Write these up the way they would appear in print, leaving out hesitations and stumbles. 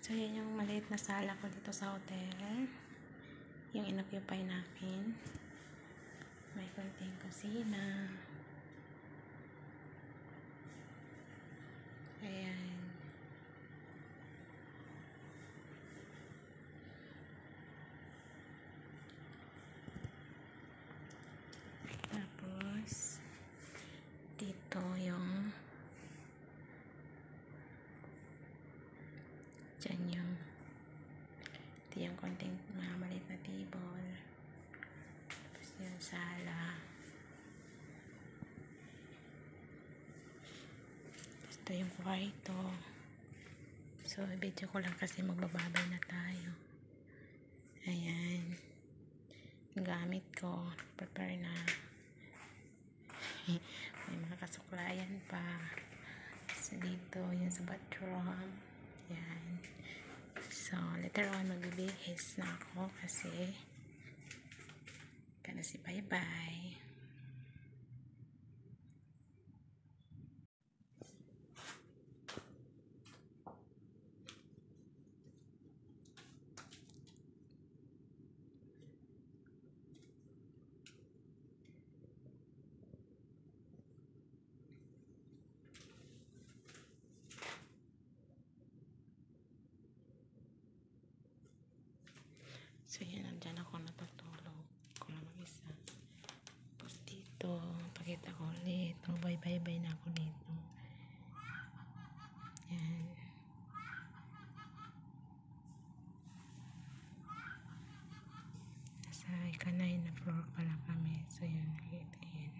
So, yan yung maliit na sala ko dito sa hotel. Yung inoccupy namin. May konting kusina. Ayan. Tapos, dito yung dyan yung ito yung konting mga maliit na table. Tapos yung sala. Tapos ito yung kwarto. So, video ko lang kasi magbababay na tayo. Ayan. Yung gamit ko. Prepare na. May mga kasuklayan pa. So, dito yung sa bathroom. Ayan. So, later on, magbibihis na ako kasi gonna say bye-bye. So, yan, nandyan ako natutulog. Ako na mag-isa. Tapos dito, pakita ko ulit. Bye-bye na ako dito. Yan. Nasa ikanay na floor pala kami. So, yan, nakita yan.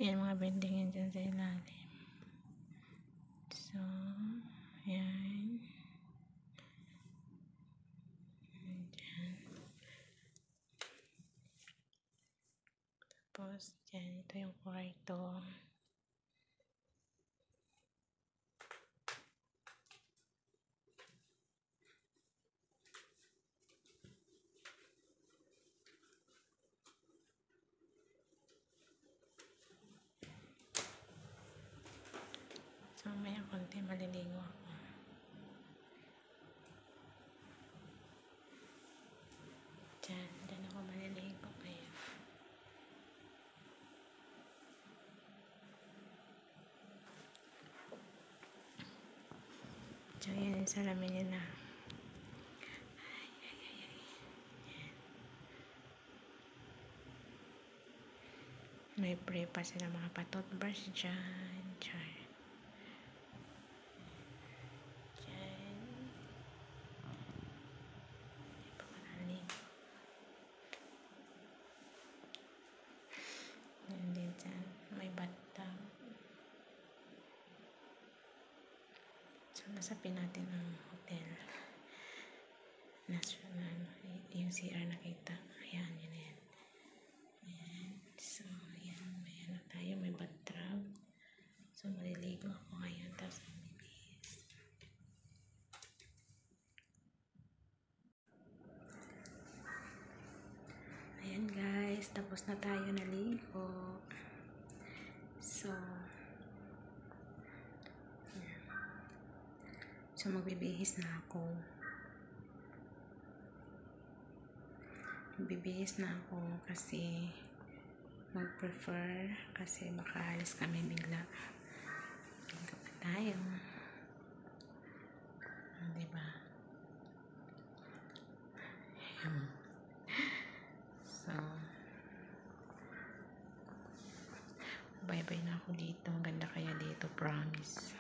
Ayan, mga building yan dyan sa ilalim. So, ayan. Ayan. Tapos, dyan, ito yung kwarto. So, may konti maliligo ako. Dyan ako maliligo. Ayan. So, yan yung salamin nila. May pre pa sila mga pa-toothbrush dyan. Dyan. May bathtub. So, nasapin natin ang hotel. National. Yung CR nakita. Ayan, yun yan. Ayan. So, ayan. Ayan na tayo. May bathtub. So, maliligo ako ngayon. Tapos, magbibihis. Ayan, guys. Tapos na tayo naligo. So, magbibihis na ako. Magbibihis na ako kasi mag-prefer kasi makaalis kami bigla. Ligo pa tayo. Diba? So, bye-bye na ako dito. Ang ganda kaya dito, promise.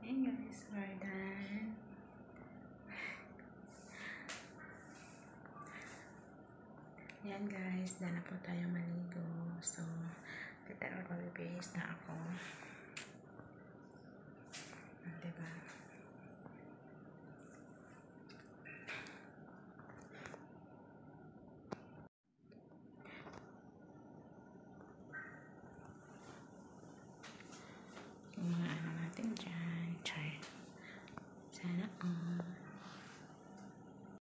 Ayan guys, we're done. Ayan guys, dahil na po tayo maligo. So, later on, bibihis na ako. Diba?